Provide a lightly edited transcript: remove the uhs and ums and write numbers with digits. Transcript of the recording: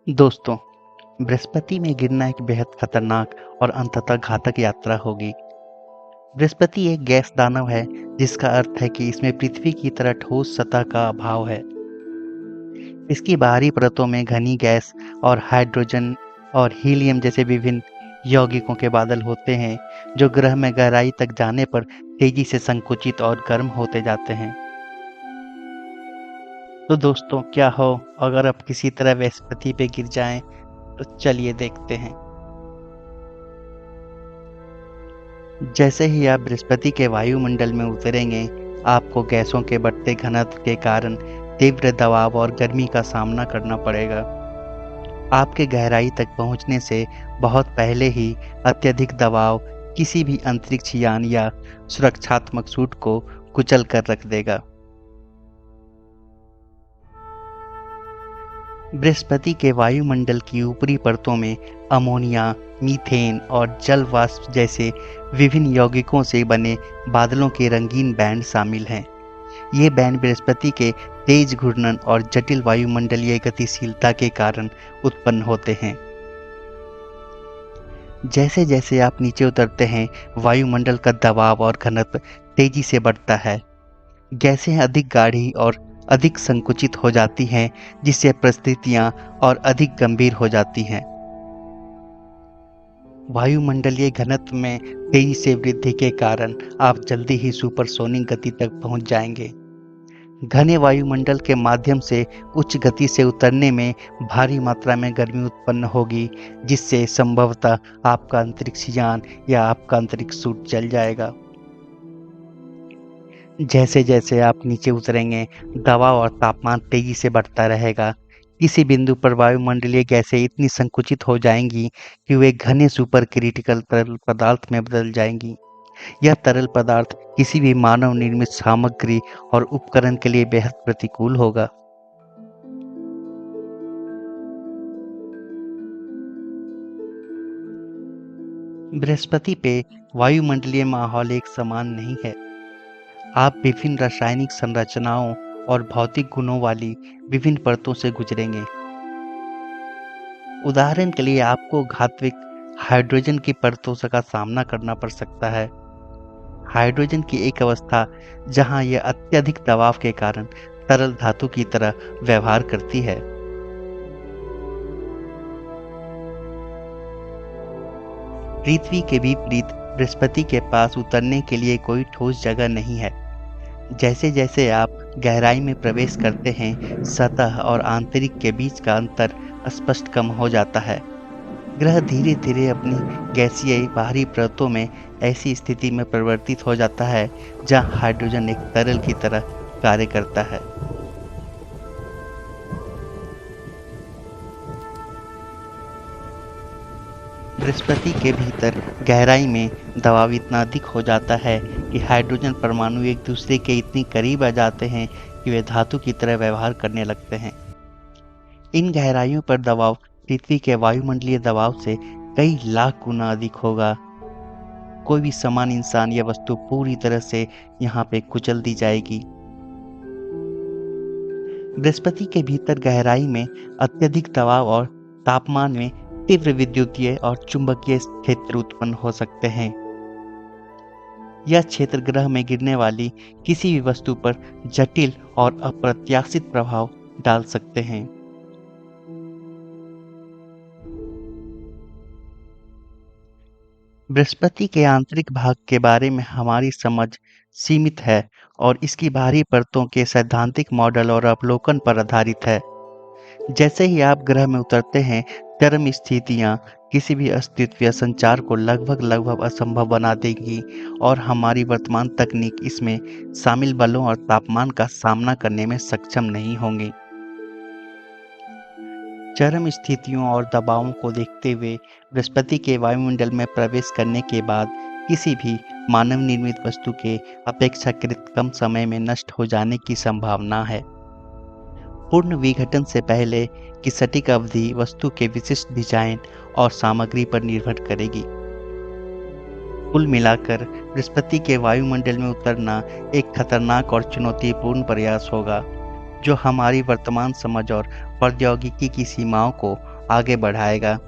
दोस्तों, बृहस्पति में गिरना एक बेहद खतरनाक और अंततः घातक यात्रा होगी। बृहस्पति एक गैस दानव है, जिसका अर्थ है कि इसमें पृथ्वी की तरह ठोस सतह का अभाव है। इसकी बाहरी परतों में घनी गैस और हाइड्रोजन और हीलियम जैसे विभिन्न यौगिकों के बादल होते हैं, जो ग्रह में गहराई तक जाने पर तेजी से संकुचित और गर्म होते जाते हैं। तो दोस्तों, क्या हो अगर आप किसी तरह बृहस्पति पे गिर जाएं? तो चलिए देखते हैं। जैसे ही आप बृहस्पति के वायुमंडल में उतरेंगे, आपको गैसों के बढ़ते घनत्व के कारण तीव्र दबाव और गर्मी का सामना करना पड़ेगा। आपके गहराई तक पहुंचने से बहुत पहले ही अत्यधिक दबाव किसी भी अंतरिक्ष यान या सुरक्षात्मक सूट को कुचल कर रख देगा। बृहस्पति के वायुमंडल की ऊपरी परतों में अमोनिया, मीथेन और जल वाष्प जैसे विभिन्न यौगिकों से बने बादलों के रंगीन बैंड शामिल हैं। ये बैंड बृहस्पति के तेज घूर्णन और जटिल वायुमंडलीय गतिशीलता के कारण उत्पन्न होते हैं। जैसे जैसे आप नीचे उतरते हैं, वायुमंडल का दबाव और घनत्व तेजी से बढ़ता है। गैसें अधिक गाढ़ी और अधिक संकुचित हो जाती हैं, जिससे परिस्थितियां और अधिक गंभीर हो जाती हैं। वायुमंडलीय घनत्व में तेजी से वृद्धि के कारण आप जल्दी ही सुपरसोनिक गति तक पहुंच जाएंगे। घने वायुमंडल के माध्यम से उच्च गति से उतरने में भारी मात्रा में गर्मी उत्पन्न होगी, जिससे संभवतः आपका अंतरिक्ष यान या आपका अंतरिक्ष सूट जल जाएगा। जैसे जैसे आप नीचे उतरेंगे, दबाव और तापमान तेजी से बढ़ता रहेगा। किसी बिंदु पर वायुमंडलीय गैसें इतनी संकुचित हो जाएंगी कि वे घने सुपर क्रिटिकल तरल पदार्थ में बदल जाएंगी। यह तरल पदार्थ किसी भी मानव निर्मित सामग्री और उपकरण के लिए बेहद प्रतिकूल होगा। बृहस्पति पे वायुमंडलीय माहौल एक समान नहीं है। आप विभिन्न रासायनिक संरचनाओं और भौतिक गुणों वाली विभिन्न परतों से गुजरेंगे। उदाहरण के लिए आपको घातविक हाइड्रोजन की परतों का सामना करना पड़ सकता है। हाइड्रोजन की एक अवस्था जहां यह अत्यधिक दबाव के कारण तरल धातु की तरह व्यवहार करती है। पृथ्वी के विपरीत बृहस्पति के पास उतरने के लिए कोई ठोस जगह नहीं है। जैसे जैसे आप गहराई में प्रवेश करते हैं, सतह और आंतरिक के बीच का अंतर स्पष्ट कम हो जाता है। ग्रह धीरे धीरे अपनी गैसीय बाहरी परतों में ऐसी स्थिति में परिवर्तित हो जाता है जहां हाइड्रोजन एक तरल की तरह कार्य करता है। बृहस्पति के भीतर गहराई में दबाव इतना अधिक हो जाता है कि हाइड्रोजन परमाणु एक दूसरे के इतनी करीब आ जाते हैं कि वे धातु की तरह व्यवहार करने लगते हैं। इन गहराइयों पर दबाव पृथ्वी के वायुमंडलीय दबाव से कई लाख गुना अधिक होगा। कोई भी समान इंसान या वस्तु पूरी तरह से यहाँ पे कुचल दी जाएगी। बृहस्पति के भीतर गहराई में अत्यधिक दबाव और तापमान में तीव्र विद्युतीय और चुंबकीय क्षेत्र उत्पन्न हो सकते हैं। यह क्षेत्र ग्रह में गिरने वाली किसी भी वस्तु पर जटिल और अप्रत्याशित प्रभाव डाल सकते हैं। बृहस्पति के आंतरिक भाग के बारे में हमारी समझ सीमित है और इसकी बाहरी परतों के सैद्धांतिक मॉडल और अवलोकन पर आधारित है। जैसे ही आप ग्रह में उतरते हैं, चरम स्थितियां किसी भी अस्तित्व या संचार को लगभग असंभव बना देंगी और हमारी वर्तमान तकनीक इसमें शामिल बलों और तापमान का सामना करने में सक्षम नहीं होंगी। चरम स्थितियों और दबावों को देखते हुए बृहस्पति के वायुमंडल में प्रवेश करने के बाद किसी भी मानव निर्मित वस्तु के अपेक्षाकृत कम समय में नष्ट हो जाने की संभावना है। पूर्ण विघटन से पहले की सटीक अवधि वस्तु के विशिष्ट डिजाइन और सामग्री पर निर्भर करेगी। कुल मिलाकर बृहस्पति के वायुमंडल में उतरना एक खतरनाक और चुनौतीपूर्ण प्रयास होगा, जो हमारी वर्तमान समझ और प्रौद्योगिकी की सीमाओं को आगे बढ़ाएगा।